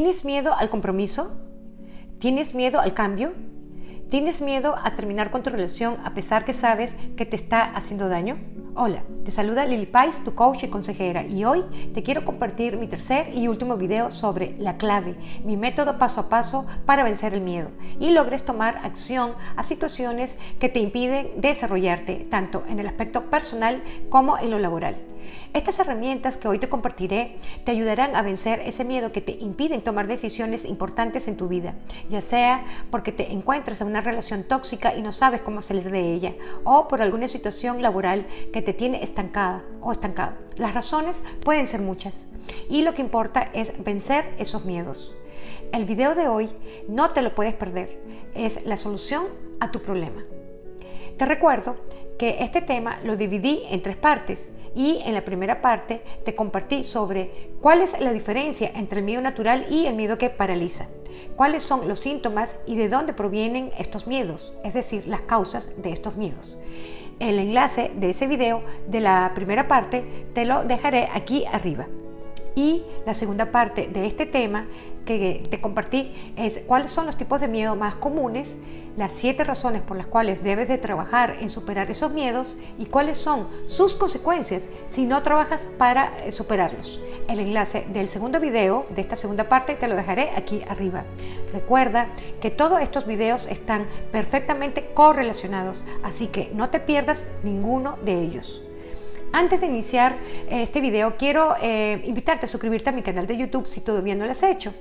¿Tienes miedo al compromiso? ¿Tienes miedo al cambio? ¿Tienes miedo a terminar con tu relación a pesar que sabes que te está haciendo daño? Hola, te saluda Lili Pais, tu coach y consejera, y hoy te quiero compartir mi tercer y último video sobre la clave, mi método paso a paso para vencer el miedo y logres tomar acción a situaciones que te impiden desarrollarte tanto en el aspecto personal como en lo laboral. Estas herramientas que hoy te compartiré te ayudarán a vencer ese miedo que te impiden tomar decisiones importantes en tu vida, ya sea porque te encuentras en una relación tóxica y no sabes cómo salir de ella, o por alguna situación laboral que te tiene estancada o estancado. Las razones pueden ser muchas y lo que importa es vencer esos miedos. El video de hoy no te lo puedes perder, es la solución a tu problema. Te recuerdo que este tema lo dividí en 3 partes y en la primera parte te compartí sobre cuál es la diferencia entre el miedo natural y el miedo que paraliza, cuáles son los síntomas y de dónde provienen estos miedos, es decir, las causas de estos miedos. El enlace de ese video de la primera parte te lo dejaré aquí arriba. Y la segunda parte de este tema que te compartí es cuáles son los tipos de miedo más comunes, las 7 razones por las cuales debes de trabajar en superar esos miedos y cuáles son sus consecuencias si no trabajas para superarlos. El enlace del segundo video de esta segunda parte te lo dejaré aquí arriba. Recuerda que todos estos videos están perfectamente correlacionados, así que no te pierdas ninguno de ellos. Antes de iniciar este video, quiero invitarte a suscribirte a mi canal de YouTube si todavía no lo has hecho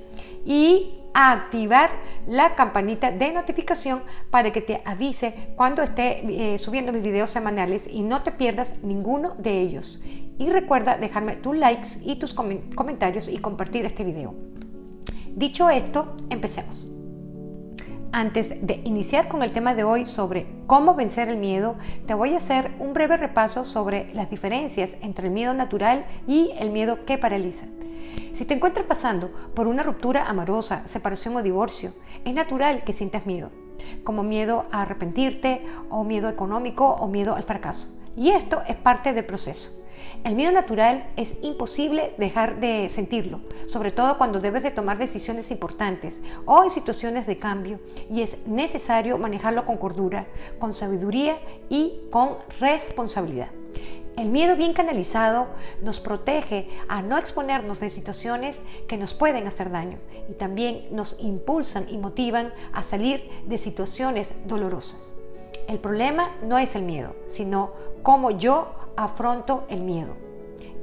y a activar la campanita de notificación para que te avise cuando esté subiendo mis videos semanales y no te pierdas ninguno de ellos. Y recuerda dejarme tus likes y tus comentarios y compartir este video. Dicho esto, empecemos. Antes de iniciar con el tema de hoy sobre cómo vencer el miedo, te voy a hacer un breve repaso sobre las diferencias entre el miedo natural y el miedo que paraliza. Si te encuentras pasando por una ruptura amorosa, separación o divorcio, es natural que sientas miedo, como miedo a arrepentirte, o miedo económico, o miedo al fracaso. Y esto es parte del proceso. El miedo natural es imposible dejar de sentirlo, sobre todo cuando debes de tomar decisiones importantes o en situaciones de cambio, y es necesario manejarlo con cordura, con sabiduría y con responsabilidad. El miedo bien canalizado nos protege a no exponernos de situaciones que nos pueden hacer daño y también nos impulsan y motivan a salir de situaciones dolorosas. El problema no es el miedo, sino cómo yo afronto el miedo.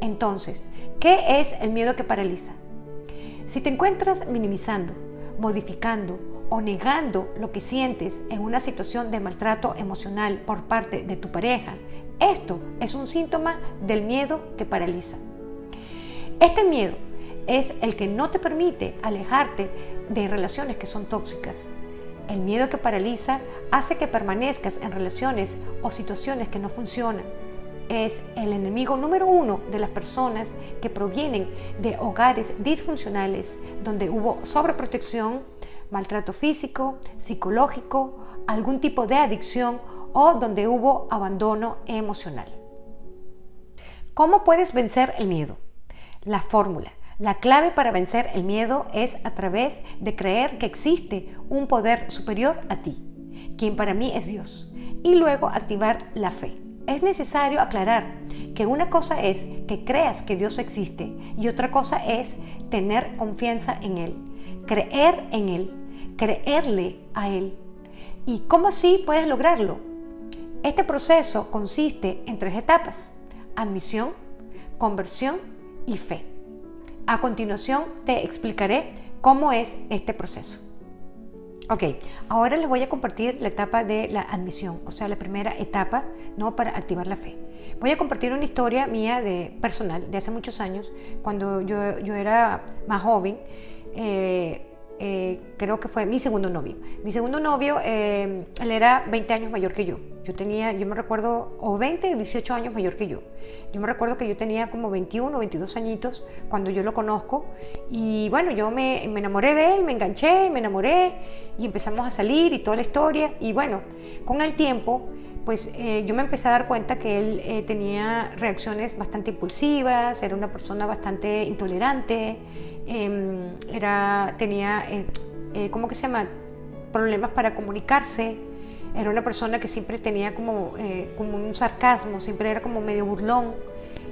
Entonces, ¿qué es el miedo que paraliza? Si te encuentras minimizando, modificando o negando lo que sientes en una situación de maltrato emocional por parte de tu pareja, esto es un síntoma del miedo que paraliza. Este miedo es el que no te permite alejarte de relaciones que son tóxicas. El miedo que paraliza hace que permanezcas en relaciones o situaciones que no funcionan. Es el enemigo número 1 de las personas que provienen de hogares disfuncionales donde hubo sobreprotección, maltrato físico, psicológico, algún tipo de adicción o donde hubo abandono emocional. ¿Cómo puedes vencer el miedo? La fórmula. La clave para vencer el miedo es a través de creer que existe un poder superior a ti, quien para mí es Dios, y luego activar la fe. Es necesario aclarar que una cosa es que creas que Dios existe y otra cosa es tener confianza en Él, creer en Él, creerle a Él. ¿Y cómo así puedes lograrlo? Este proceso consiste en 3 etapas: admisión, conversión y fe. A continuación te explicaré cómo es este proceso. Ok, ahora les voy a compartir la etapa de la admisión, o sea, la primera etapa, ¿no?, para activar la fe. Voy a compartir una historia mía personal de hace muchos años, cuando yo era más joven. Creo que fue mi segundo novio. Mi segundo novio, él era 20 años mayor que yo. Yo me recuerdo, o 20 o 18 años mayor que yo. Yo me recuerdo que yo tenía como 21 o 22 añitos cuando yo lo conozco. Y bueno, yo me enamoré de él, me enganché, me enamoré y empezamos a salir y toda la historia. Y bueno, con el tiempo, yo me empecé a dar cuenta que él tenía reacciones bastante impulsivas, era una persona bastante intolerante, tenía, ¿cómo que se llama?, problemas para comunicarse. Era una persona que siempre tenía como un sarcasmo, siempre era como medio burlón.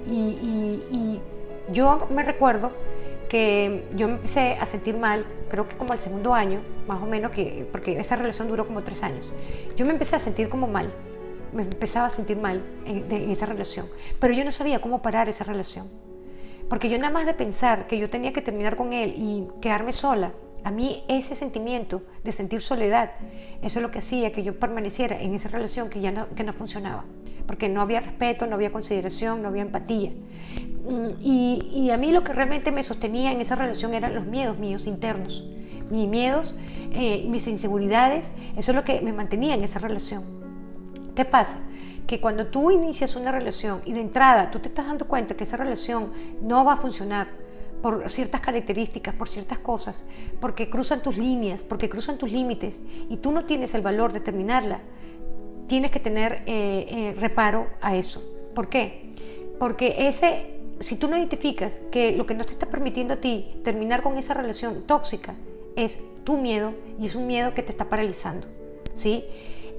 Y yo me recuerdo que yo me empecé a sentir mal, creo que como al segundo año, más o menos, porque esa relación duró como 3 años. Yo me empecé a sentir como mal, me empezaba a sentir mal en esa relación, pero yo no sabía cómo parar esa relación. Porque yo nada más de pensar que yo tenía que terminar con él y quedarme sola, a mí ese sentimiento de sentir soledad, eso es lo que hacía que yo permaneciera en esa relación que no funcionaba. Porque no había respeto, no había consideración, no había empatía. Y a mí lo que realmente me sostenía en esa relación eran los miedos míos internos. Mis miedos, mis inseguridades, eso es lo que me mantenía en esa relación. ¿Qué pasa? Que cuando tú inicias una relación y de entrada tú te estás dando cuenta que esa relación no va a funcionar por ciertas características, por ciertas cosas, porque cruzan tus líneas, porque cruzan tus límites y tú no tienes el valor de terminarla, tienes que tener reparo a eso. ¿Por qué? Porque si tú no identificas que lo que no te está permitiendo a ti terminar con esa relación tóxica es tu miedo, y es un miedo que te está paralizando, ¿sí?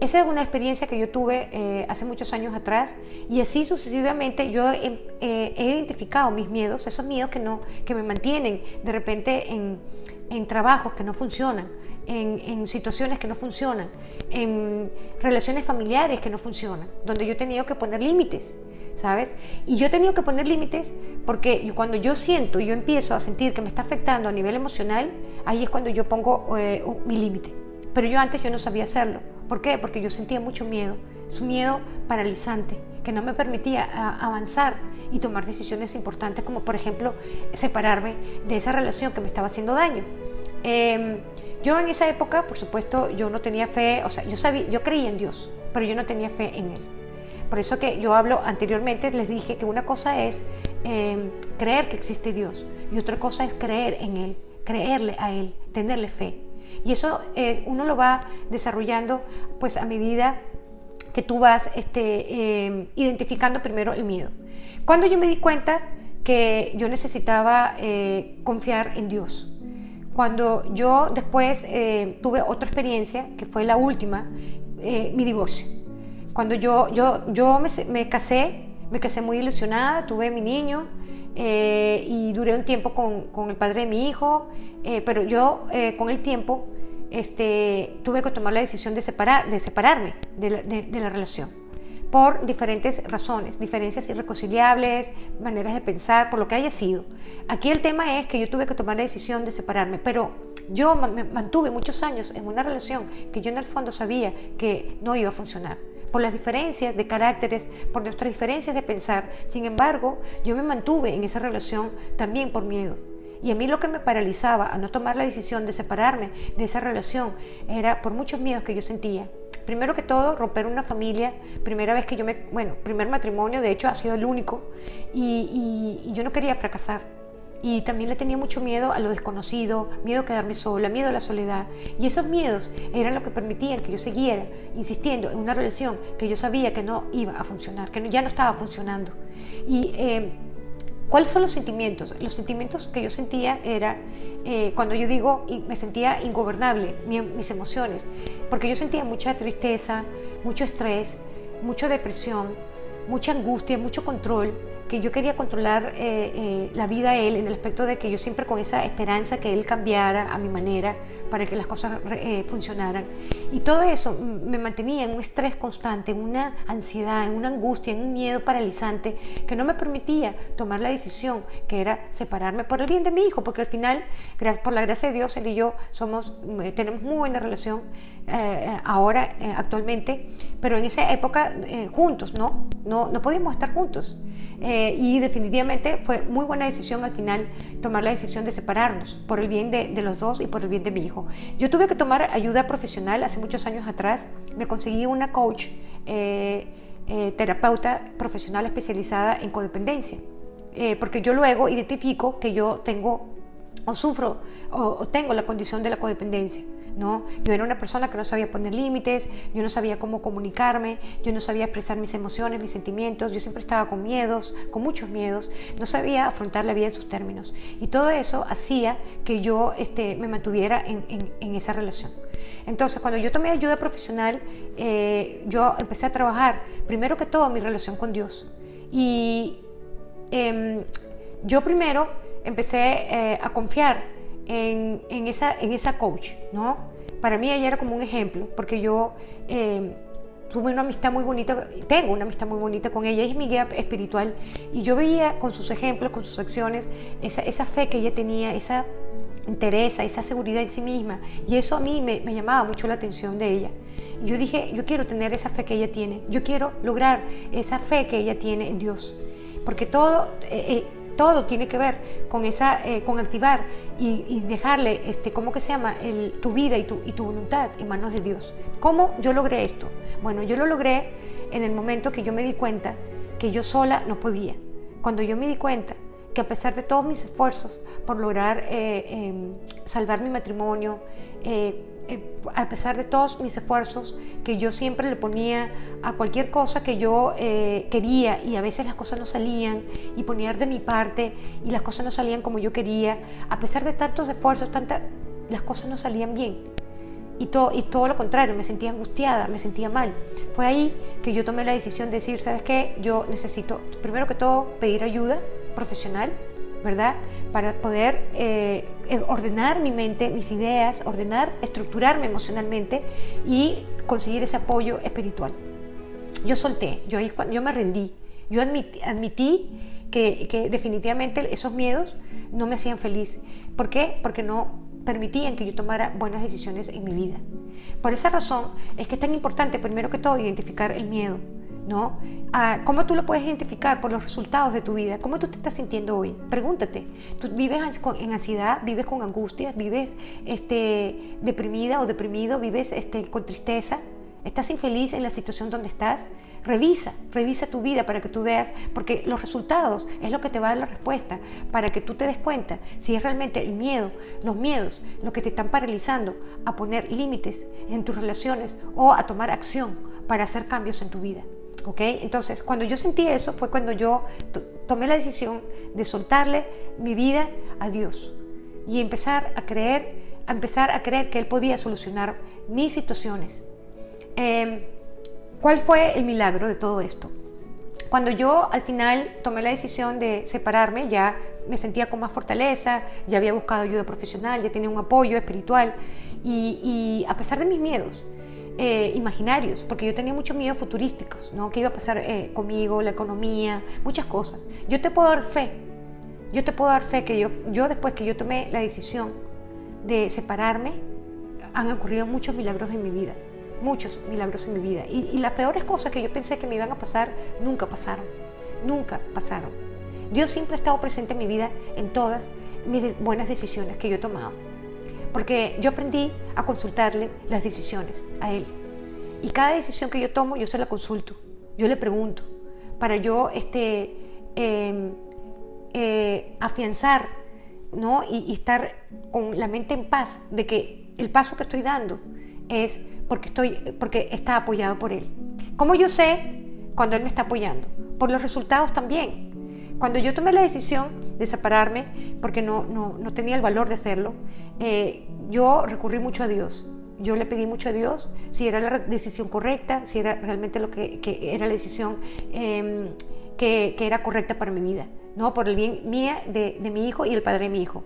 Esa es una experiencia que yo tuve hace muchos años atrás, y así sucesivamente yo he identificado mis miedos, esos miedos que me mantienen de repente en trabajos que no funcionan, en situaciones que no funcionan, en relaciones familiares que no funcionan, donde yo he tenido que poner límites, ¿sabes? Y yo he tenido que poner límites porque cuando yo empiezo a sentir que me está afectando a nivel emocional, ahí es cuando yo pongo mi límite. Pero yo antes no sabía hacerlo. ¿Por qué? Porque yo sentía mucho miedo, es un miedo paralizante que no me permitía avanzar y tomar decisiones importantes, como por ejemplo separarme de esa relación que me estaba haciendo daño. Yo en esa época, por supuesto, yo no tenía fe, o sea, yo creía en Dios, pero yo no tenía fe en Él. Por eso que yo hablo anteriormente, les dije que una cosa es creer que existe Dios y otra cosa es creer en Él, creerle a Él, tenerle fe. Y eso uno lo va desarrollando pues a medida que tú vas identificando primero el miedo. Cuando yo me di cuenta que yo necesitaba confiar en Dios, cuando yo después tuve otra experiencia, que fue la última, mi divorcio. Cuando yo me casé muy ilusionada, tuve mi niño y duré un tiempo con el padre de mi hijo, pero yo con el tiempo tuve que tomar la decisión de separarme de la relación por diferentes razones, diferencias irreconciliables, maneras de pensar, por lo que haya sido. Aquí el tema es que yo tuve que tomar la decisión de separarme, pero yo me mantuve muchos años en una relación que yo en el fondo sabía que no iba a funcionar, por las diferencias de caracteres, por nuestras diferencias de pensar. Sin embargo, yo me mantuve en esa relación también por miedo. Y a mí lo que me paralizaba a no tomar la decisión de separarme de esa relación era por muchos miedos que yo sentía. Primero que todo, romper una familia, primera vez que primer matrimonio, de hecho ha sido el único, y yo no quería fracasar. Y también le tenía mucho miedo a lo desconocido, miedo a quedarme sola, miedo a la soledad. Y esos miedos eran lo que permitían que yo siguiera insistiendo en una relación que yo sabía que no iba a funcionar, que ya no estaba funcionando. Y ¿cuáles son los sentimientos? Los sentimientos que yo sentía era, cuando yo digo, me sentía ingobernable, mis emociones, porque yo sentía mucha tristeza, mucho estrés, mucha depresión, mucha angustia, mucho control, que yo quería controlar la vida a él, en el aspecto de que yo siempre con esa esperanza que él cambiara a mi manera para que las cosas funcionaran. Y todo eso me mantenía en un estrés constante, en una ansiedad, en una angustia, en un miedo paralizante que no me permitía tomar la decisión que era separarme por el bien de mi hijo, porque al final, por la gracia de Dios, él y yo tenemos muy buena relación ahora, actualmente, pero en esa época juntos, no podíamos estar juntos. Y definitivamente fue muy buena decisión al final tomar la decisión de separarnos por el bien de los dos y por el bien de mi hijo. Yo tuve que tomar ayuda profesional hace muchos años atrás. Me conseguí una coach, terapeuta profesional especializada en codependencia, porque yo luego identifico que yo tengo o sufro o tengo la condición de la codependencia. ¿no? Yo era una persona que no sabía poner límites, yo no sabía cómo comunicarme, yo no sabía expresar mis emociones, mis sentimientos, yo siempre estaba con miedos, con muchos miedos, no sabía afrontar la vida en sus términos. Y todo eso hacía que yo me mantuviera en esa relación. Entonces, cuando yo tomé ayuda profesional, yo empecé a trabajar, primero que todo, mi relación con Dios. Y yo primero empecé a confiar en esa coach, ¿no? Para mí ella era como un ejemplo, porque yo tuve una amistad muy bonita, tengo una amistad muy bonita con ella, ella es mi guía espiritual, y yo veía con sus ejemplos, con sus acciones, esa fe que ella tenía, esa entereza, esa seguridad en sí misma, y eso a mí me llamaba mucho la atención de ella. Y yo dije, yo quiero tener esa fe que ella tiene, yo quiero lograr esa fe que ella tiene en Dios, porque todo tiene que ver con con activar y dejarle, ¿cómo que se llama? Tu vida y tu voluntad en manos de Dios. ¿Cómo yo logré esto? Bueno, yo lo logré en el momento que yo me di cuenta que yo sola no podía. Cuando yo me di cuenta que a pesar de todos mis esfuerzos por lograr salvar mi matrimonio, a pesar de todos mis esfuerzos que yo siempre le ponía a cualquier cosa que yo quería, y a veces las cosas no salían, y ponía de mi parte y las cosas no salían como yo quería, a pesar de tantos esfuerzos, las cosas no salían bien, y todo lo contrario, me sentía angustiada, me sentía mal. Fue ahí que yo tomé la decisión de decir, ¿sabes qué? Yo necesito, primero que todo, pedir ayuda profesional, ¿verdad? Para poder ordenar mi mente, mis ideas, estructurarme emocionalmente y conseguir ese apoyo espiritual. Yo solté, yo me rendí, yo admití que definitivamente esos miedos no me hacían feliz. ¿Por qué? Porque no permitían que yo tomara buenas decisiones en mi vida. Por esa razón es que es tan importante, primero que todo, identificar el miedo, ¿no? ¿Cómo tú lo puedes identificar? Por los resultados de tu vida. ¿Cómo tú te estás sintiendo hoy? Pregúntate. ¿Tú vives en ansiedad? ¿Vives con angustias? ¿Vives deprimida o deprimido? ¿Vives con tristeza? ¿Estás infeliz en la situación donde estás? Revisa tu vida para que tú veas, porque los resultados es lo que te va a dar la respuesta, para que tú te des cuenta si es realmente el miedo, los miedos, lo que te están paralizando a poner límites en tus relaciones o a tomar acción para hacer cambios en tu vida. ¿Okay? Entonces, cuando yo sentí eso fue cuando yo tomé la decisión de soltarle mi vida a Dios y empezar a creer que Él podía solucionar mis situaciones. ¿Cuál fue el milagro de todo esto? Cuando yo al final tomé la decisión de separarme, ya me sentía con más fortaleza, ya había buscado ayuda profesional, ya tenía un apoyo espiritual, y a pesar de mis miedos imaginarios, porque yo tenía muchos miedos futurísticos, ¿no? ¿Qué iba a pasar conmigo, la economía, muchas cosas? Yo te puedo dar fe que yo después que yo tomé la decisión de separarme, han ocurrido muchos milagros en mi vida. Muchos milagros en mi vida, y las peores cosas que yo pensé que me iban a pasar nunca pasaron. Dios siempre ha estado presente en mi vida en todas mis buenas decisiones que yo he tomado, porque yo aprendí a consultarle las decisiones a Él, y cada decisión que yo tomo yo se la consulto, yo le pregunto para yo afianzar, ¿no? y estar con la mente en paz de que el paso que estoy dando es porque está apoyado por Él. ¿Cómo yo sé cuando Él me está apoyando? Por los resultados también. Cuando yo tomé la decisión de separarme, porque no tenía el valor de hacerlo, yo recurrí mucho a Dios. Yo le pedí mucho a Dios si era la decisión correcta, si era realmente lo que era la decisión que era correcta para mi vida, ¿no? Por el bien mía, de mi hijo y el padre de mi hijo.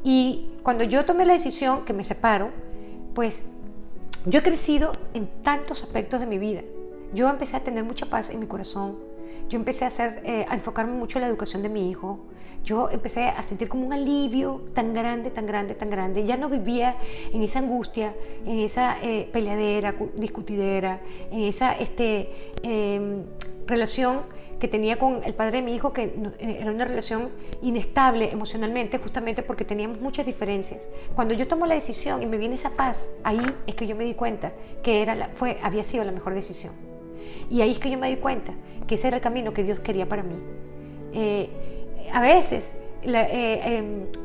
Y cuando yo tomé la decisión que me separo, pues yo he crecido en tantos aspectos de mi vida. Yo empecé a tener mucha paz en mi corazón. Yo empecé a enfocarme mucho en la educación de mi hijo. Yo empecé a sentir como un alivio tan grande. Ya no vivía en esa angustia, en esa peleadera, discutidera, en esa relación que tenía con el padre de mi hijo, que era una relación inestable emocionalmente, justamente porque teníamos muchas diferencias. Cuando yo tomo la decisión y me viene esa paz, ahí es que yo me di cuenta que había sido la mejor decisión. Y ahí es que yo me di cuenta que ese era el camino que Dios quería para mí. A veces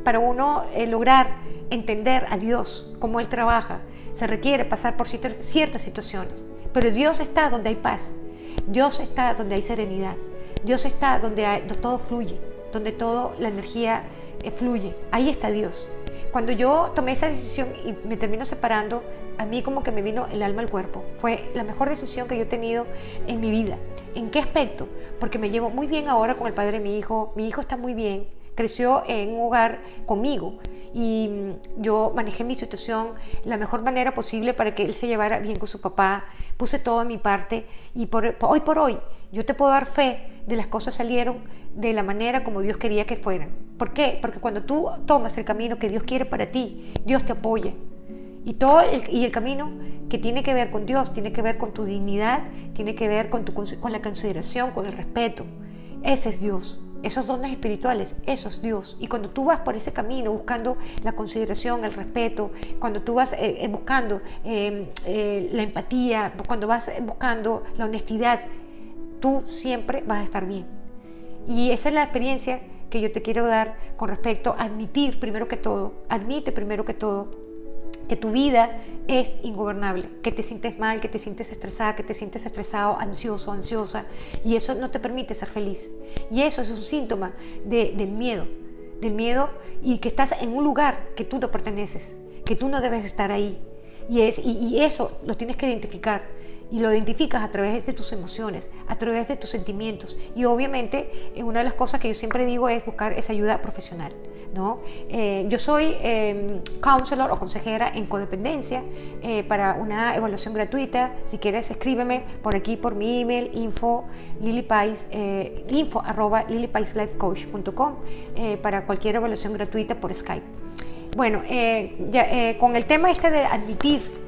para uno lograr entender a Dios, cómo Él trabaja, se requiere pasar por ciertas situaciones. Pero Dios está donde hay paz, Dios está donde hay serenidad, Dios está donde todo fluye, donde toda la energía fluye. Ahí está Dios. Cuando yo tomé esa decisión y me termino separando, a mí como que me vino el alma al cuerpo. Fue la mejor decisión que yo he tenido en mi vida. ¿En qué aspecto? Porque me llevo muy bien ahora con el padre de mi hijo. Mi hijo está muy bien, creció en un hogar conmigo y yo manejé mi situación la mejor manera posible para que él se llevara bien con su papá. Puse todo de mi parte y hoy por hoy yo te puedo dar fe de las cosas salieron de la manera como Dios quería que fueran. ¿Por qué? Porque cuando tú tomas el camino que Dios quiere para ti, Dios te apoya. Y el camino que tiene que ver con Dios, tiene que ver con tu dignidad, tiene que ver con la consideración, con el respeto. Ese es Dios. Esos dones espirituales, eso es Dios. Y cuando tú vas por ese camino buscando la consideración, el respeto, cuando tú vas buscando la empatía, cuando vas buscando la honestidad, tú siempre vas a estar bien. Y esa es la experiencia que yo te quiero dar con respecto a admitir primero que todo, admite primero que todo que tu vida es ingobernable, que te sientes mal, que te sientes estresada, que te sientes estresado, ansioso, ansiosa, y eso no te permite ser feliz. Y eso es un síntoma del miedo y que estás en un lugar que tú no perteneces, que tú no debes estar ahí. Y eso lo tienes que identificar. Y lo identificas a través de tus emociones, a través de tus sentimientos. Y obviamente, una de las cosas que yo siempre digo es buscar esa ayuda profesional, ¿no? Yo soy counselor o consejera en codependencia para una evaluación gratuita. Si quieres, escríbeme por aquí, por mi email, info@lilypaislifecoach.com para cualquier evaluación gratuita por Skype. Bueno, con el tema de admitir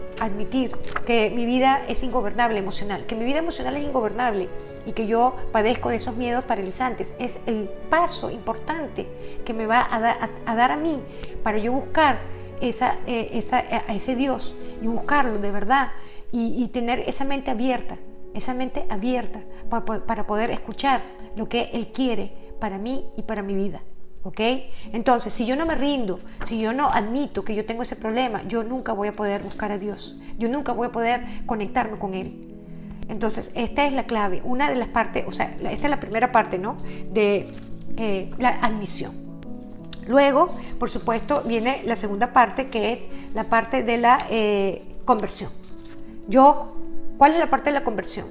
que mi vida es ingobernable emocional, que mi vida emocional es ingobernable y que yo padezco de esos miedos paralizantes, es el paso importante que me va a dar a mí para yo buscar a ese Dios y buscarlo de verdad y tener esa mente abierta para poder escuchar lo que Él quiere para mí y para mi vida. ¿Ok? Entonces, si yo no me rindo, si yo no admito que yo tengo ese problema, yo nunca voy a poder buscar a Dios, yo nunca voy a poder conectarme con Él. Entonces, esta es la clave, una de las partes, esta es la primera parte, ¿no? De la admisión. Luego, por supuesto, viene la segunda parte, que es la parte de la conversión. ¿Cuál es la parte de la conversión?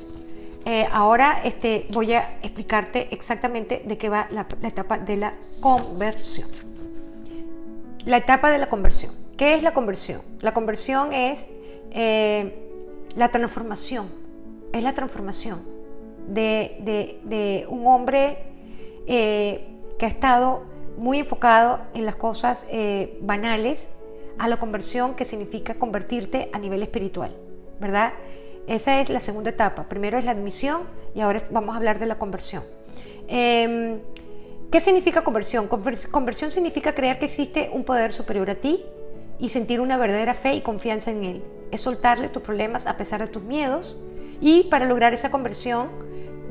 Ahora voy a explicarte exactamente de qué va la etapa de la conversión. La etapa de la conversión. ¿Qué es la conversión? La conversión es la transformación. Es la transformación de un hombre que ha estado muy enfocado en las cosas banales a la conversión, que significa convertirte a nivel espiritual, ¿verdad? Esa es la segunda etapa. Primero es la admisión y ahora vamos a hablar de la conversión. ¿Qué significa conversión? Conversión significa creer que existe un poder superior a ti y sentir una verdadera fe y confianza en Él. Es soltarle tus problemas a pesar de tus miedos, y para lograr esa conversión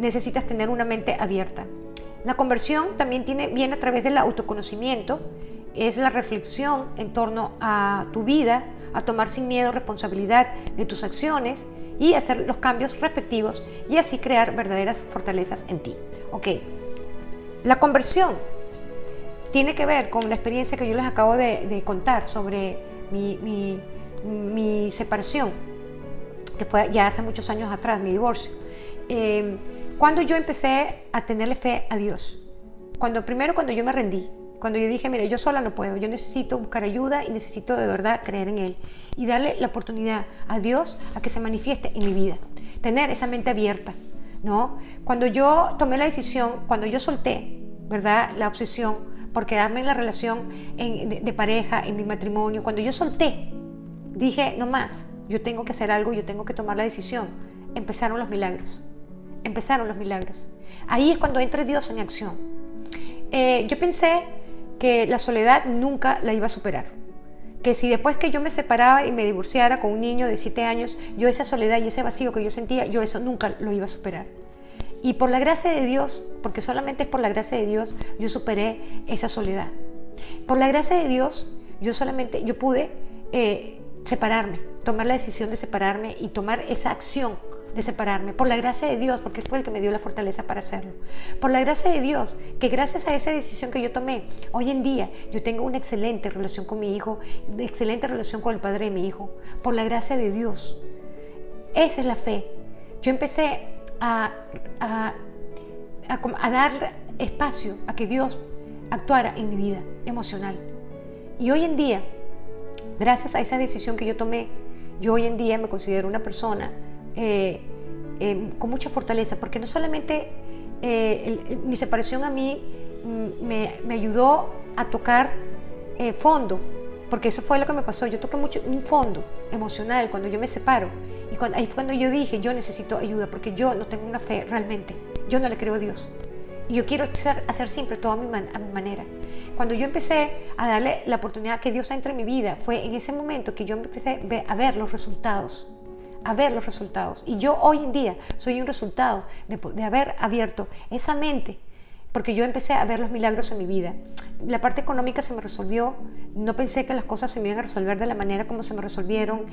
necesitas tener una mente abierta. La conversión también viene a través del autoconocimiento, es la reflexión en torno a tu vida, a tomar sin miedo responsabilidad de tus acciones y hacer los cambios respectivos y así crear verdaderas fortalezas en ti. Ok, la conversión tiene que ver con la experiencia que yo les acabo de contar sobre mi separación, que fue ya hace muchos años atrás, mi divorcio. Cuando yo empecé a tenerle fe a Dios, cuando yo me rendí, cuando yo dije, mira, yo sola no puedo, yo necesito buscar ayuda y necesito de verdad creer en Él y darle la oportunidad a Dios a que se manifieste en mi vida, tener esa mente abierta, ¿no? Cuando yo tomé la decisión, cuando yo solté, ¿verdad?, la obsesión por quedarme en la relación de pareja, en mi matrimonio, cuando yo solté, dije, no más, yo tengo que hacer algo, yo tengo que tomar la decisión. Empezaron los milagros. Ahí es cuando entra Dios en acción. Yo pensé que la soledad nunca la iba a superar, que si después que yo me separaba y me divorciara con un niño de 7 años, yo esa soledad y ese vacío que yo sentía, yo eso nunca lo iba a superar. Y por la gracia de Dios, porque solamente es por la gracia de Dios, yo superé esa soledad. Por la gracia de Dios, yo pude separarme, tomar la decisión de separarme y tomar esa acción de separarme. Por la gracia de Dios, porque fue el que me dio la fortaleza para hacerlo. Por la gracia de Dios, que gracias a esa decisión que yo tomé, hoy en día yo tengo una excelente relación con mi hijo, una excelente relación con el padre de mi hijo. Por la gracia de Dios. Esa es la fe. Yo empecé a dar espacio a que Dios actuara en mi vida emocional. Y hoy en día, gracias a esa decisión que yo tomé, yo hoy en día me considero una persona con mucha fortaleza, porque no solamente mi separación a mí me ayudó a tocar fondo, porque eso fue lo que me pasó. Yo toqué mucho un fondo emocional cuando yo me separo, y ahí fue cuando yo dije, yo necesito ayuda, porque yo no tengo una fe realmente, yo no le creo a Dios, y yo quiero hacer siempre todo a mi manera. Cuando yo empecé a darle la oportunidad que Dios entre en mi vida, fue en ese momento que yo empecé a ver los resultados, y yo hoy en día soy un resultado de haber abierto esa mente, porque yo empecé a ver los milagros en mi vida. La parte económica se me resolvió, no pensé que las cosas se me iban a resolver de la manera como se me resolvieron.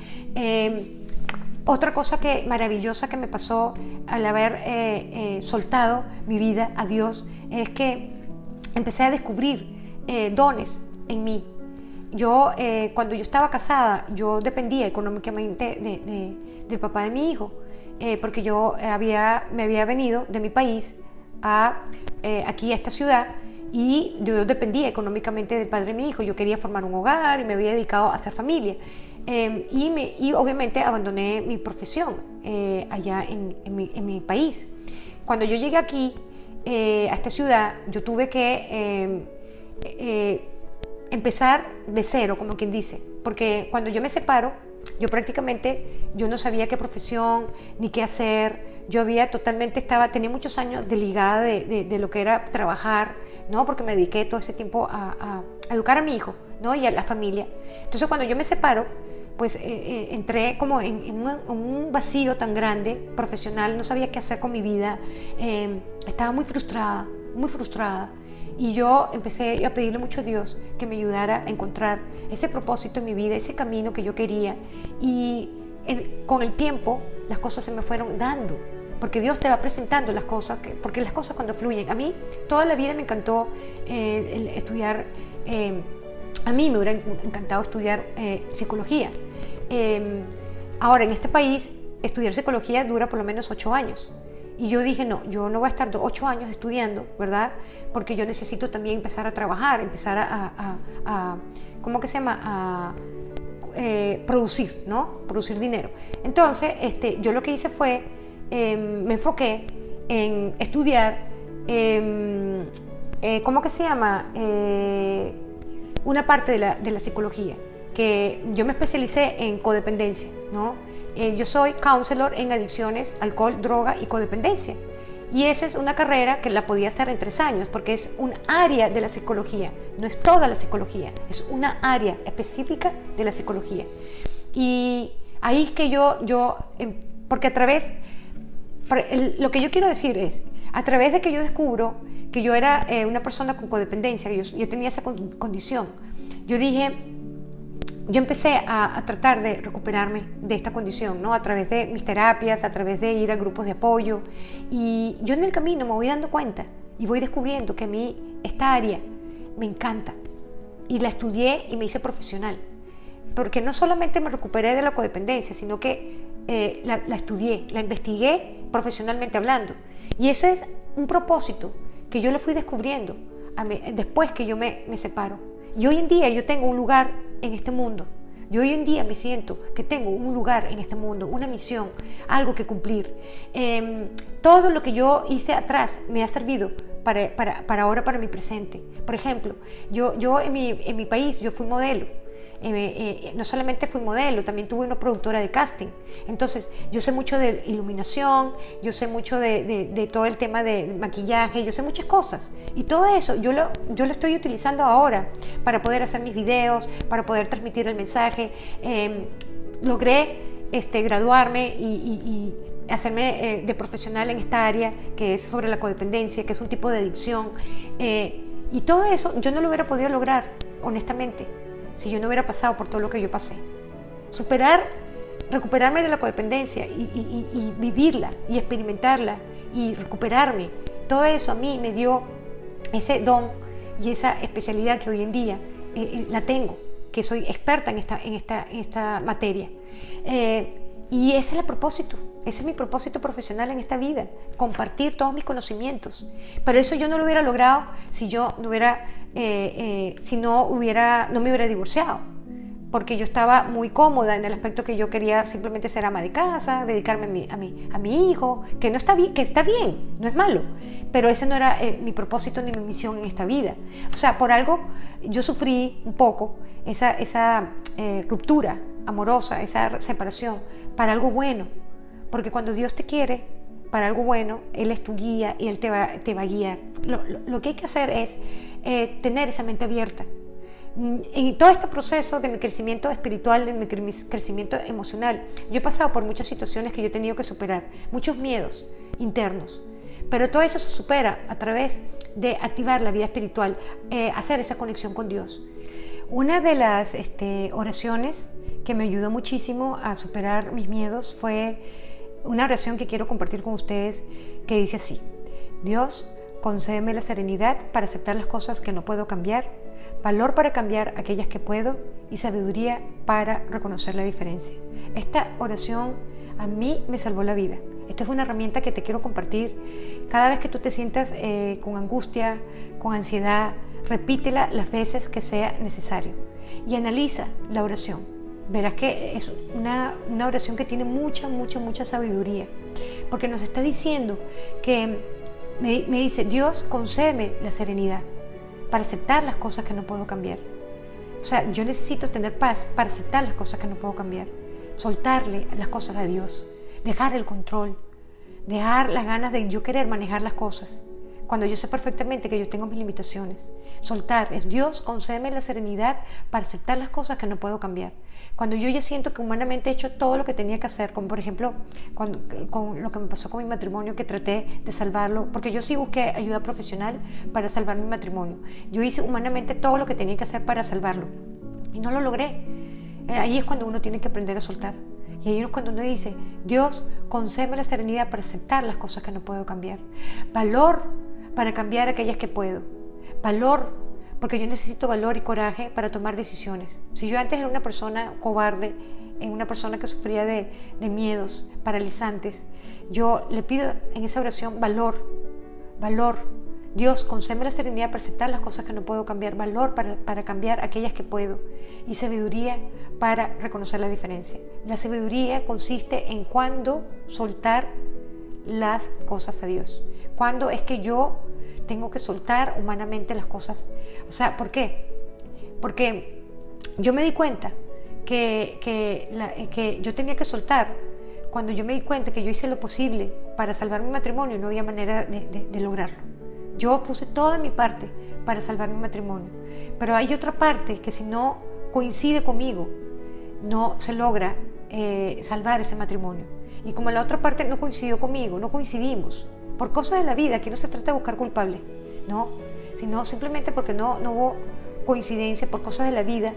Otra cosa maravillosa que me pasó al haber soltado mi vida a Dios es que empecé a descubrir dones en mí. Cuando yo estaba casada, yo dependía económicamente del papá de mi hijo, porque me había venido de mi país aquí a esta ciudad, y yo dependía económicamente del padre de mi hijo. Yo quería formar un hogar y me había dedicado a hacer familia, y obviamente abandoné mi profesión allá en mi país. Cuando yo llegué aquí a esta ciudad, yo tuve que empezar de cero, como quien dice, porque cuando yo me separo, yo no sabía qué profesión ni qué hacer. Yo tenía muchos años desligada de lo que era trabajar, ¿no? Porque me dediqué todo ese tiempo a educar a mi hijo, ¿no? Y a la familia. Entonces, cuando yo me separo, pues entré como en un vacío tan grande, profesional. No sabía qué hacer con mi vida. Estaba muy frustrada, muy frustrada. Y yo empecé a pedirle mucho a Dios que me ayudara a encontrar ese propósito en mi vida, ese camino que yo quería. Y con el tiempo las cosas se me fueron dando, porque Dios te va presentando las cosas, porque las cosas cuando fluyen. A mí toda la vida me encantó estudiar, a mí me hubiera encantado estudiar psicología. Ahora en este país estudiar psicología dura por lo menos 8 años. Y yo dije, no, yo no voy a estar 8 años estudiando, ¿verdad? Porque yo necesito también empezar a trabajar, empezar ¿cómo que se llama? A producir, ¿no? Producir dinero. Entonces, yo lo que hice fue, me enfoqué en estudiar, ¿cómo que se llama? Una parte de la psicología, que yo me especialicé en codependencia, ¿no? Yo soy counselor en adicciones, alcohol, droga y codependencia. Y esa es una carrera que la podía hacer en 3 años, porque es un área de la psicología, no es toda la psicología, es una área específica de la psicología. Y ahí es que porque lo que yo quiero decir es, a través de que yo descubro que yo era una persona con codependencia, que yo tenía esa condición, yo empecé a tratar de recuperarme de esta condición, ¿no? A través de mis terapias, a través de ir a grupos de apoyo. Y yo en el camino me voy dando cuenta y voy descubriendo que a mí esta área me encanta. Y la estudié y me hice profesional. Porque no solamente me recuperé de la codependencia, sino que la estudié, la investigué profesionalmente hablando. Y ese es un propósito que yo lo fui descubriendo después que yo me separo. Y hoy en día yo tengo un lugar en este mundo. Yo hoy en día me siento que tengo un lugar en este mundo, una misión, algo que cumplir. Todo lo que yo hice atrás me ha servido para ahora, para mi presente. Por ejemplo, yo en mi país, yo fui modelo. No solamente fui modelo, también tuve una productora de casting. Entonces yo sé mucho de iluminación, yo sé mucho de todo el tema de maquillaje, yo sé muchas cosas, y todo eso yo lo estoy utilizando ahora para poder hacer mis videos, para poder transmitir el mensaje. Logré graduarme y hacerme de profesional en esta área que es sobre la codependencia, que es un tipo de adicción. Y todo eso yo no lo hubiera podido lograr, honestamente, si yo no hubiera pasado por todo lo que yo pasé. Recuperarme de la codependencia y vivirla y experimentarla y recuperarme, todo eso a mí me dio ese don y esa especialidad que hoy en día la tengo, que soy experta en esta materia. Y ese es el propósito, ese es mi propósito profesional en esta vida, compartir todos mis conocimientos. Pero eso yo no lo hubiera logrado si yo no me hubiera divorciado, porque yo estaba muy cómoda en el aspecto que yo quería simplemente ser ama de casa, dedicarme a mi hijo, que no está bien, que está bien, no es malo, pero ese no era mi propósito ni mi misión en esta vida. O sea, por algo yo sufrí un poco esa ruptura amorosa, esa separación, para algo bueno, porque cuando Dios te quiere para algo bueno, Él es tu guía y Él te va a guiar. Lo que hay que hacer es tener esa mente abierta. En todo este proceso de mi crecimiento espiritual, de mi crecimiento emocional, yo he pasado por muchas situaciones que yo he tenido que superar, muchos miedos internos, pero todo eso se supera a través de activar la vida espiritual, hacer esa conexión con Dios. Una de las oraciones que me ayudó muchísimo a superar mis miedos fue una oración que quiero compartir con ustedes, que dice así: Dios, concédeme la serenidad para aceptar las cosas que no puedo cambiar, valor para cambiar aquellas que puedo y sabiduría para reconocer la diferencia. Esta oración a mí me salvó la vida. Esta es una herramienta que te quiero compartir. Cada vez que tú te sientas con angustia, con ansiedad, repítela las veces que sea necesario y analiza la oración. Verás que es una oración que tiene mucha sabiduría, porque nos está diciendo que me dice: Dios, concédeme la serenidad para aceptar las cosas que no puedo cambiar. O sea, yo necesito tener paz para aceptar las cosas que no puedo cambiar, soltarle las cosas a Dios, dejar el control, dejar las ganas de yo querer manejar las cosas, cuando yo sé perfectamente que yo tengo mis limitaciones. Soltar es: Dios, concédeme la serenidad para aceptar las cosas que no puedo cambiar. Cuando yo ya siento que humanamente he hecho todo lo que tenía que hacer, como por ejemplo con lo que me pasó con mi matrimonio, que traté de salvarlo, porque yo sí busqué ayuda profesional para salvar mi matrimonio. Yo hice humanamente todo lo que tenía que hacer para salvarlo y no lo logré. Ahí es cuando uno tiene que aprender a soltar. Y ahí es cuando uno dice: Dios, concédeme la serenidad para aceptar las cosas que no puedo cambiar. Valor para cambiar aquellas que puedo. Valor, porque yo necesito valor y coraje para tomar decisiones. Si yo antes era una persona cobarde, una persona que sufría de miedos paralizantes, yo le pido en esa oración valor. Dios, concédeme la serenidad para aceptar las cosas que no puedo cambiar, valor para cambiar aquellas que puedo, y sabiduría para reconocer la diferencia. La sabiduría consiste en cuándo soltar las cosas a Dios. Cuándo es que yo tengo que soltar humanamente las cosas. O sea, ¿por qué? Porque yo me di cuenta que yo tenía que soltar cuando yo me di cuenta que yo hice lo posible para salvar mi matrimonio y no había manera de lograrlo. Yo puse toda mi parte para salvar mi matrimonio, pero hay otra parte que si no coincide conmigo, no se logra salvar ese matrimonio. Y como la otra parte no coincidió conmigo, no coincidimos, por cosas de la vida, aquí no se trata de buscar culpables, no, sino simplemente porque no hubo coincidencia por cosas de la vida.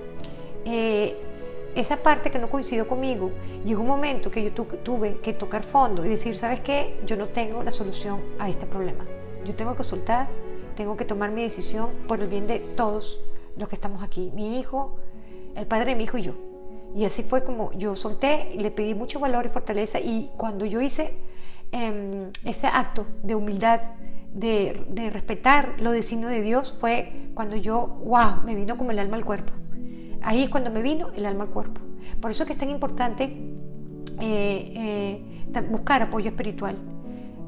Esa parte que no coincidió conmigo, llegó un momento que yo tuve que tocar fondo y decir: ¿sabes qué? Yo no tengo la solución a este problema. Yo tengo que soltar, tengo que tomar mi decisión por el bien de todos los que estamos aquí, mi hijo, el padre de mi hijo y yo. Y así fue como yo solté y le pedí mucho valor y fortaleza. Y cuando yo hice ese acto de humildad, de respetar los designios de Dios, fue cuando me vino como el alma al cuerpo. Ahí es cuando me vino el alma al cuerpo. Por eso es que es tan importante buscar apoyo espiritual.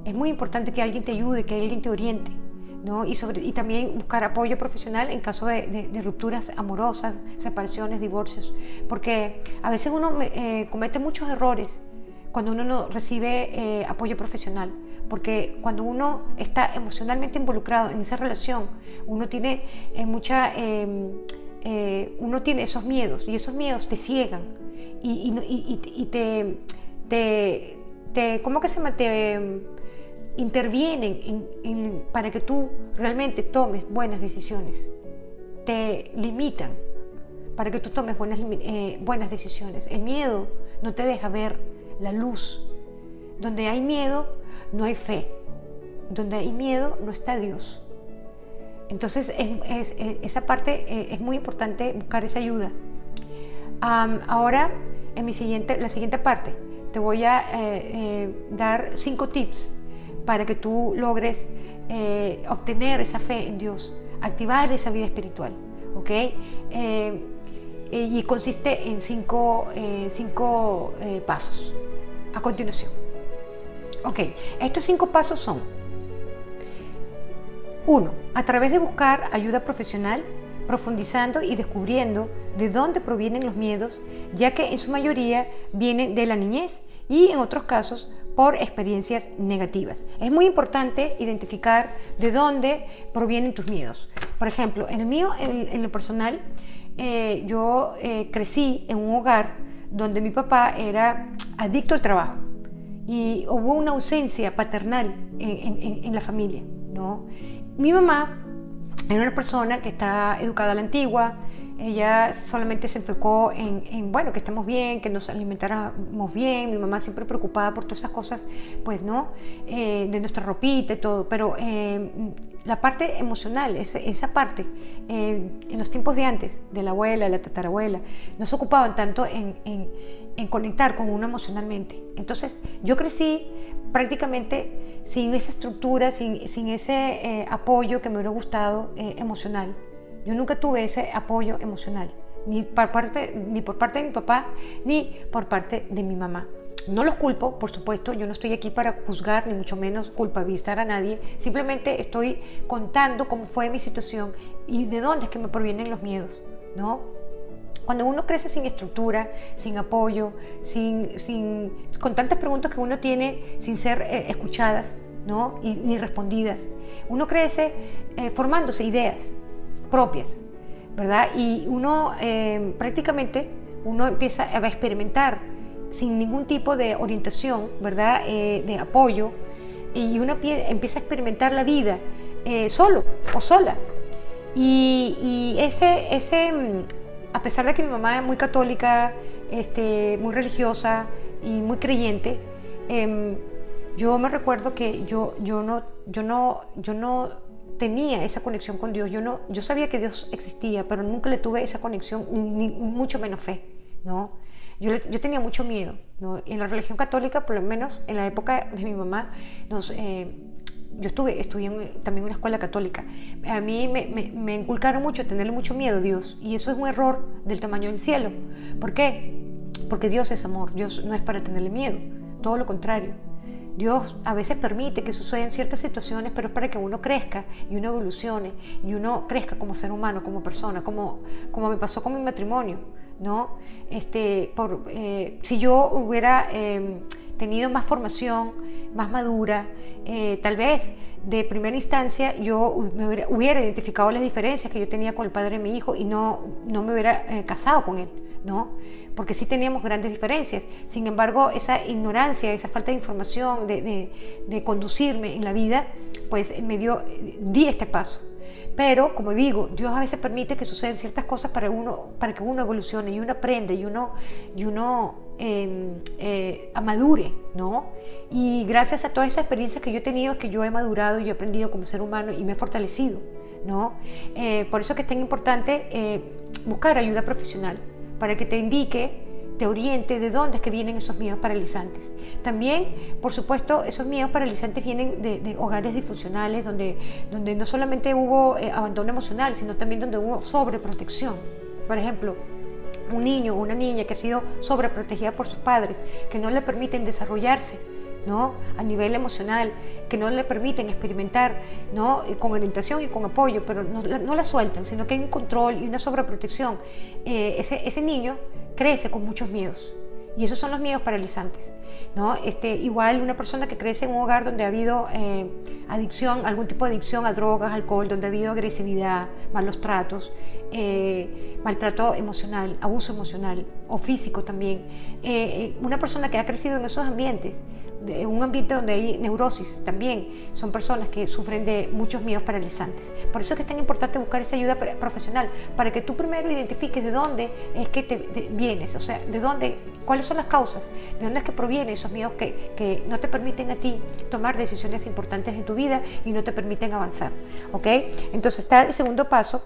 Es muy importante que alguien te ayude, que alguien te oriente, ¿no? Y también buscar apoyo profesional en caso de rupturas amorosas, separaciones, divorcios, porque a veces uno comete muchos errores cuando uno no recibe apoyo profesional, porque cuando uno está emocionalmente involucrado en esa relación, uno tiene uno tiene esos miedos, y esos miedos te ciegan y ¿cómo que se llama? Te intervienen para que tú realmente tomes buenas decisiones. Te limitan para que tú tomes buenas decisiones. El miedo no te deja ver la luz. Donde hay miedo, no hay fe. Donde hay miedo, no está Dios. Entonces, esa parte es muy importante, buscar esa ayuda. Ahora, la siguiente parte, te voy a dar 5 tips para que tú logres obtener esa fe en Dios, activar esa vida espiritual, ¿ok? Y consiste en 5 pasos. A continuación. Ok, estos 5 pasos son: 1. A través de buscar ayuda profesional, profundizando y descubriendo de dónde provienen los miedos, ya que en su mayoría vienen de la niñez y en otros casos por experiencias negativas. Es muy importante identificar de dónde provienen tus miedos. Por ejemplo, en el mío, en lo personal, yo crecí en un hogar donde mi papá era adicto al trabajo y hubo una ausencia paternal en la familia, ¿no? Mi mamá era una persona que está educada a la antigua. Ella solamente se enfocó en bueno, que estemos bien, que nos alimentáramos bien. Mi mamá siempre preocupada por todas esas cosas, pues, ¿no? De nuestra ropita y todo. Pero la parte emocional, esa parte, en los tiempos de antes, de la abuela, de la tatarabuela, no se ocupaban tanto en conectar con uno emocionalmente. Entonces, yo crecí prácticamente sin esa estructura, sin ese apoyo que me hubiera gustado emocional. Yo nunca tuve ese apoyo emocional, ni por parte de mi papá, ni por parte de mi mamá. No los culpo, por supuesto, yo no estoy aquí para juzgar, ni mucho menos culpabilizar a nadie. Simplemente estoy contando cómo fue mi situación y de dónde es que me provienen los miedos, ¿no? Cuando uno crece sin estructura, sin apoyo, con tantas preguntas que uno tiene sin ser escuchadas, ¿no? Ni respondidas, uno crece formándose ideas propias, ¿verdad? Y uno prácticamente empieza a experimentar sin ningún tipo de orientación, ¿verdad? De apoyo, y uno empieza a experimentar la vida solo o sola. Y a pesar de que mi mamá es muy católica, muy religiosa y muy creyente, yo me recuerdo que yo no tenía esa conexión con Dios. Yo sabía que Dios existía, pero nunca le tuve esa conexión, ni mucho menos fe, ¿no? Yo tenía mucho miedo, ¿no? En la religión católica, por lo menos en la época de mi mamá, yo estudié también en una escuela católica. A mí me inculcaron mucho tenerle mucho miedo a Dios, y eso es un error del tamaño del cielo. ¿Por qué? Porque Dios es amor. Dios no es para tenerle miedo, todo lo contrario. Dios a veces permite que sucedan ciertas situaciones, pero es para que uno crezca y uno evolucione y uno crezca como ser humano, como persona, como me pasó con mi matrimonio, ¿no? Si yo hubiera tenido más formación, más madura, tal vez de primera instancia yo hubiera identificado las diferencias que yo tenía con el padre de mi hijo y no me hubiera casado con él, ¿no? Porque sí teníamos grandes diferencias. Sin embargo, esa ignorancia, esa falta de información de conducirme en la vida, pues di este paso. Pero, como digo, Dios a veces permite que sucedan ciertas cosas para que uno evolucione y uno aprenda y uno amadure, ¿no? Y gracias a todas esas experiencias que yo he tenido es que yo he madurado y yo he aprendido como ser humano y me he fortalecido, ¿no? Por eso es que es tan importante buscar ayuda profesional para que te indique, te oriente de dónde es que vienen esos miedos paralizantes. También, por supuesto, esos miedos paralizantes vienen de hogares disfuncionales donde no solamente hubo abandono emocional, sino también donde hubo sobreprotección. Por ejemplo, un niño o una niña que ha sido sobreprotegida por sus padres, que no le permiten desarrollarse, ¿no? A nivel emocional, que no le permiten experimentar, ¿no? Con orientación y con apoyo, pero no la sueltan, sino que hay un control y una sobreprotección. Ese niño crece con muchos miedos Y esos son los miedos paralizantes, ¿no? Igual una persona que crece en un hogar donde ha habido adicción, algún tipo de adicción a drogas, alcohol, donde ha habido agresividad, malos tratos, maltrato emocional, abuso emocional o físico también. Una persona que ha crecido en esos ambientes, un ambiente donde hay neurosis también, son personas que sufren de muchos miedos paralizantes. Por eso es que es tan importante buscar esa ayuda profesional, para que tú primero identifiques de dónde es que te vienes, o sea, de dónde, cuáles son las causas, de dónde es que provienen esos miedos que no te permiten a ti tomar decisiones importantes en tu vida y no te permiten avanzar, ¿ok? Entonces está el segundo paso,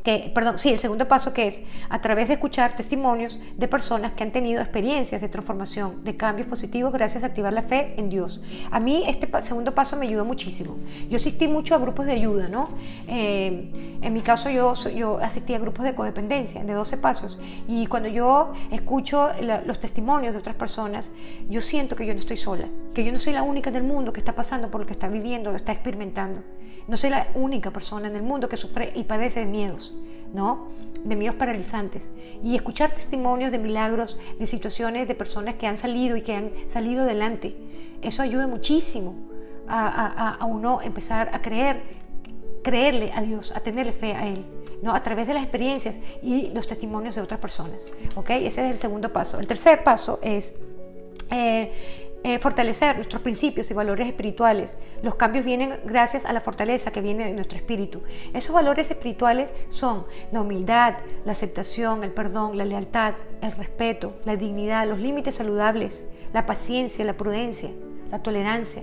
el segundo paso, que es a través de escuchar testimonios de personas que han tenido experiencias de transformación, de cambios positivos gracias a activar la fe en Dios. A mí este segundo paso me ayudó muchísimo. Yo asistí mucho a grupos de ayuda, ¿no? En mi caso yo asistí a grupos de codependencia, de 12 pasos, y cuando yo escucho los testimonios de otras personas, yo siento que yo no estoy sola, que yo no soy la única en el mundo que está pasando por lo que está viviendo, lo está experimentando. No soy la única persona en el mundo que sufre y padece de miedos, ¿no? De miedos paralizantes. Y escuchar testimonios de milagros, de situaciones de personas que han salido y que han salido adelante, eso ayuda muchísimo a uno empezar a creerle a Dios, a tenerle fe a Él, ¿no? A través de las experiencias y los testimonios de otras personas, ¿ok? Ese es el segundo paso. El tercer paso es fortalecer nuestros principios y valores espirituales. Los cambios vienen gracias a la fortaleza que viene de nuestro espíritu. Esos valores espirituales son la humildad, la aceptación, el perdón, la lealtad, el respeto, la dignidad, los límites saludables, la paciencia, la prudencia, la tolerancia,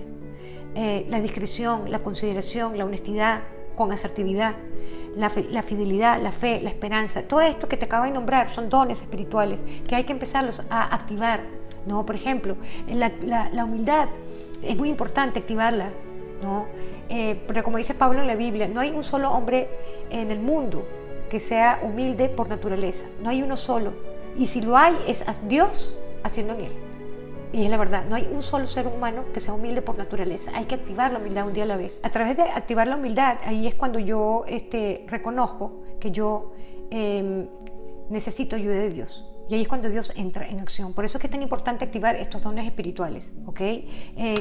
la discreción, la consideración, la honestidad con asertividad, la fidelidad, la fe, la esperanza. Todo esto que te acabo de nombrar son dones espirituales que hay que empezarlos a activar, ¿no? Por ejemplo, la humildad es muy importante activarla, ¿no? Pero como dice Pablo en la Biblia, no hay un solo hombre en el mundo que sea humilde por naturaleza. No hay uno solo. Y si lo hay, es Dios haciendo en él. Y es la verdad, no hay un solo ser humano que sea humilde por naturaleza. Hay que activar la humildad un día a la vez. A través de activar la humildad, ahí es cuando yo reconozco que yo necesito ayuda de Dios. Y ahí es cuando Dios entra en acción. Por eso es que es tan importante activar estos dones espirituales, ¿ok?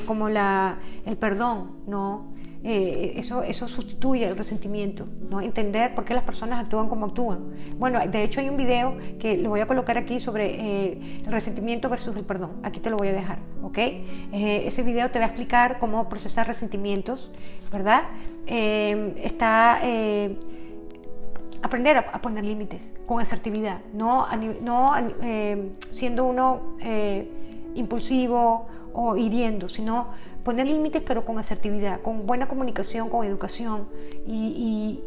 Como el perdón, ¿no? Eso sustituye el resentimiento, ¿no? Entender por qué las personas actúan como actúan. Bueno, de hecho hay un video que lo voy a colocar aquí sobre el resentimiento versus el perdón. Aquí te lo voy a dejar, ¿ok? Ese video te va a explicar cómo procesar resentimientos, ¿verdad? Aprender a poner límites con asertividad, no siendo uno impulsivo o hiriendo, sino poner límites pero con asertividad, con buena comunicación, con educación y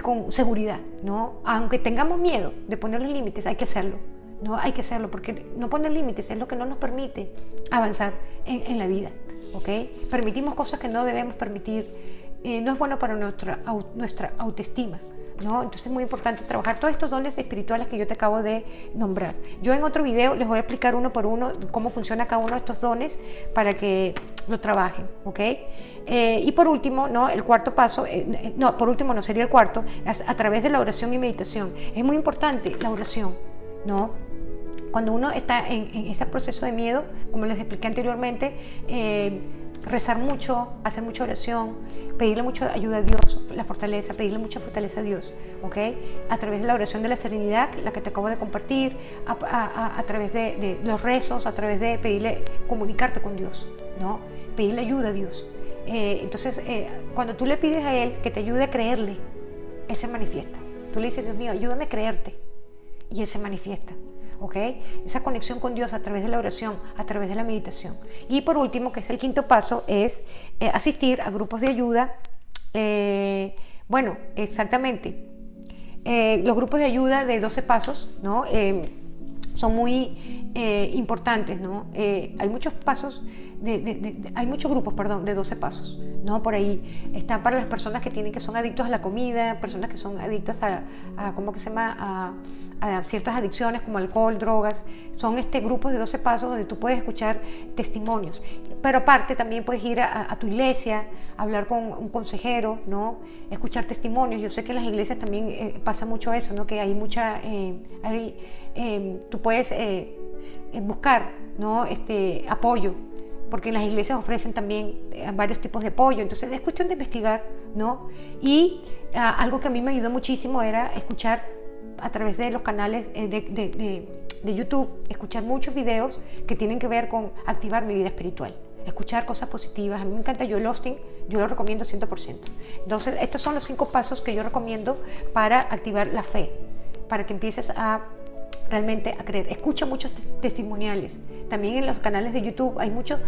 con seguridad, ¿no? Aunque tengamos miedo de poner los límites, hay que hacerlo, ¿no? Hay que hacerlo porque no poner límites es lo que no nos permite avanzar en la vida, ¿ok? Permitimos cosas que no debemos permitir, no es bueno para nuestra autoestima, ¿no? Entonces es muy importante trabajar todos estos dones espirituales que yo te acabo de nombrar. Yo en otro video les voy a explicar uno por uno cómo funciona cada uno de estos dones para que lo trabajen, ¿ok? Y por último, ¿no? El cuarto paso, sería el cuarto, a través de la oración y meditación. Es muy importante la oración, ¿no? Cuando uno está en ese proceso de miedo, como les expliqué anteriormente, rezar mucho, hacer mucha oración, pedirle mucha ayuda a Dios, la fortaleza, pedirle mucha fortaleza a Dios, ¿ok? A través de la oración de la serenidad, la que te acabo de compartir, a través de los rezos, a través de pedirle, comunicarte con Dios, ¿no? Pedirle ayuda a Dios. Entonces, cuando tú le pides a Él que te ayude a creerle, Él se manifiesta. Tú le dices, Dios mío, ayúdame a creerte, y Él se manifiesta. ¿Ok? Esa conexión con Dios a través de la oración, a través de la meditación. Y por último, que es el quinto paso, es asistir a grupos de ayuda. Bueno, exactamente. Los grupos de ayuda de 12 pasos, ¿no? Son muy importantes, ¿no? Hay muchos pasos, hay muchos grupos, perdón, de 12 pasos, ¿no? Por ahí están para las personas que son adictos a la comida, personas que son adictas ¿cómo que se llama? A ciertas adicciones como alcohol, drogas. Son grupos de 12 pasos donde tú puedes escuchar testimonios. Pero aparte también puedes ir a tu iglesia, hablar con un consejero, ¿no? Escuchar testimonios. Yo sé que en las iglesias también pasa mucho eso, ¿no? Que hay mucha... tú puedes buscar, ¿no? Apoyo, porque en las iglesias ofrecen también varios tipos de apoyo. Entonces es cuestión de investigar, ¿no? Y algo que a mí me ayudó muchísimo era escuchar a través de los canales de YouTube, escuchar muchos videos que tienen que ver con activar mi vida espiritual, escuchar cosas positivas. A mí me encanta Joel Osteen, yo lo recomiendo 100%. Entonces estos son los 5 pasos que yo recomiendo para activar la fe, para que empieces a realmente a creer. Escucha muchos testimoniales. También en los canales de YouTube hay muchos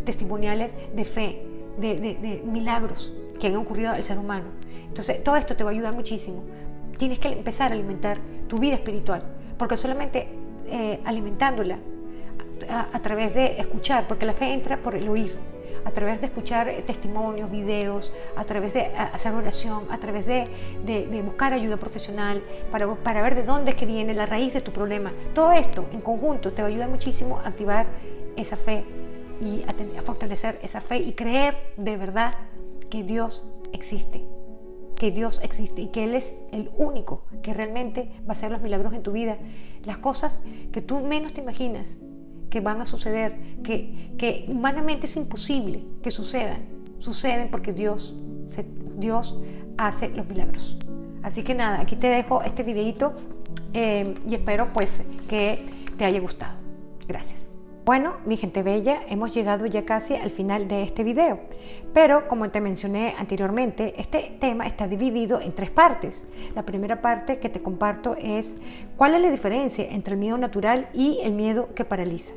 testimoniales de fe, de milagros que han ocurrido al ser humano. Entonces todo esto te va a ayudar muchísimo. Tienes que empezar a alimentar tu vida espiritual, porque solamente alimentándola a través de escuchar, porque la fe entra por el oír, a través de escuchar testimonios, videos, a través de hacer oración, a través de buscar ayuda profesional para ver de dónde es que viene la raíz de tu problema. Todo esto en conjunto te va a ayudar muchísimo a activar esa fe y a fortalecer esa fe y creer de verdad que Dios existe. Que Dios existe y que Él es el único que realmente va a hacer los milagros en tu vida. Las cosas que tú menos te imaginas que van a suceder, que humanamente es imposible que suceden porque Dios hace los milagros. Así que nada, aquí te dejo este videito y espero pues que te haya gustado. Gracias. Bueno, mi gente bella, hemos llegado ya casi al final de este video, pero como te mencioné anteriormente, este tema está dividido en 3 partes. La primera parte que te comparto es cuál es la diferencia entre el miedo natural y el miedo que paraliza,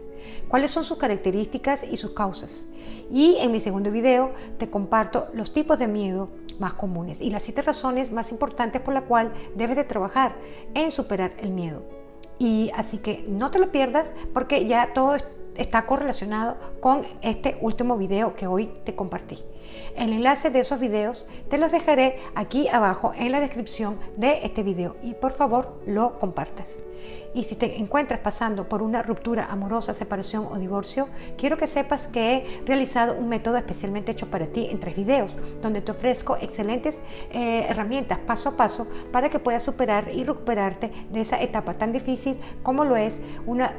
cuáles son sus características y sus causas. Y en mi segundo video te comparto los tipos de miedo más comunes y las 7 razones más importantes por las cuales debes de trabajar en superar el miedo. Y así que no te lo pierdas porque ya todo está correlacionado con este último video que hoy te compartí. El enlace de esos videos te los dejaré aquí abajo en la descripción de este video y por favor lo compartas. Y si te encuentras pasando por una ruptura amorosa, separación o divorcio, quiero que sepas que he realizado un método especialmente hecho para ti en 3 videos, donde te ofrezco excelentes herramientas paso a paso para que puedas superar y recuperarte de esa etapa tan difícil como lo es una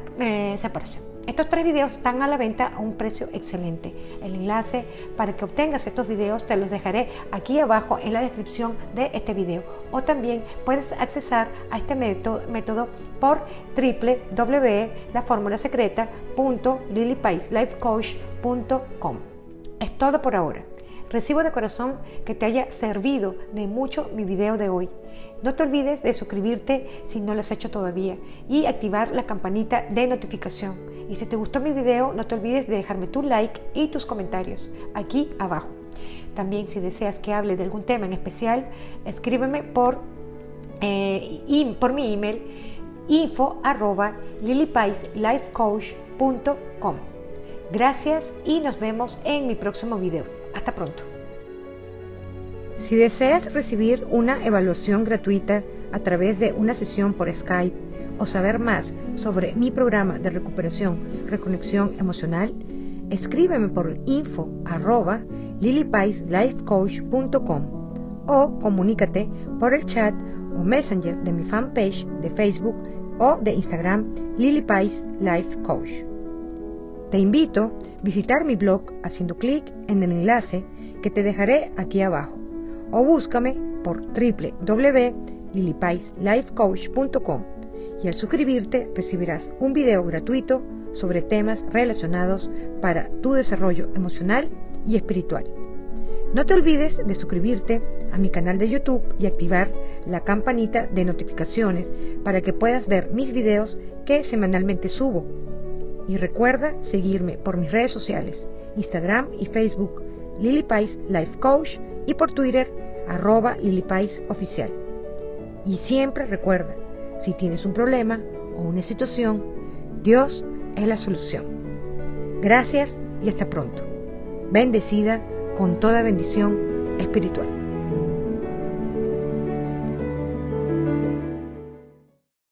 separación. Estos 3 videos están a la venta a un precio excelente. El enlace para que obtengas estos videos te los dejaré aquí abajo en la descripción de este video. O también puedes accesar a este método por www.laformulasecreta.lilypaislifecoach.com. Es todo por ahora. Recibo de corazón que te haya servido de mucho mi video de hoy. No te olvides de suscribirte si no lo has hecho todavía y activar la campanita de notificación. Y si te gustó mi video, no te olvides de dejarme tu like y tus comentarios aquí abajo. También si deseas que hable de algún tema en especial, escríbeme por mi email info@lilypaislifecoach.com. Gracias y nos vemos en mi próximo video. Hasta pronto. Si deseas recibir una evaluación gratuita a través de una sesión por Skype o saber más sobre mi programa de recuperación, reconexión emocional, escríbeme por info@lilypaislifecoach.com o comunícate por el chat o messenger de mi fanpage de Facebook o de Instagram Lily Pais Life Coach. Te invito a visitar mi blog haciendo clic en el enlace que te dejaré aquí abajo o búscame por www.lilypaislifecoach.com y al suscribirte recibirás un video gratuito sobre temas relacionados para tu desarrollo emocional y espiritual. No te olvides de suscribirte a mi canal de YouTube y activar la campanita de notificaciones para que puedas ver mis videos que semanalmente subo. Y recuerda seguirme por mis redes sociales, Instagram y Facebook, Lily Pais Life Coach, y por Twitter, @lilypaisoficial. Y siempre recuerda, si tienes un problema o una situación, Dios es la solución. Gracias y hasta pronto. Bendecida con toda bendición espiritual.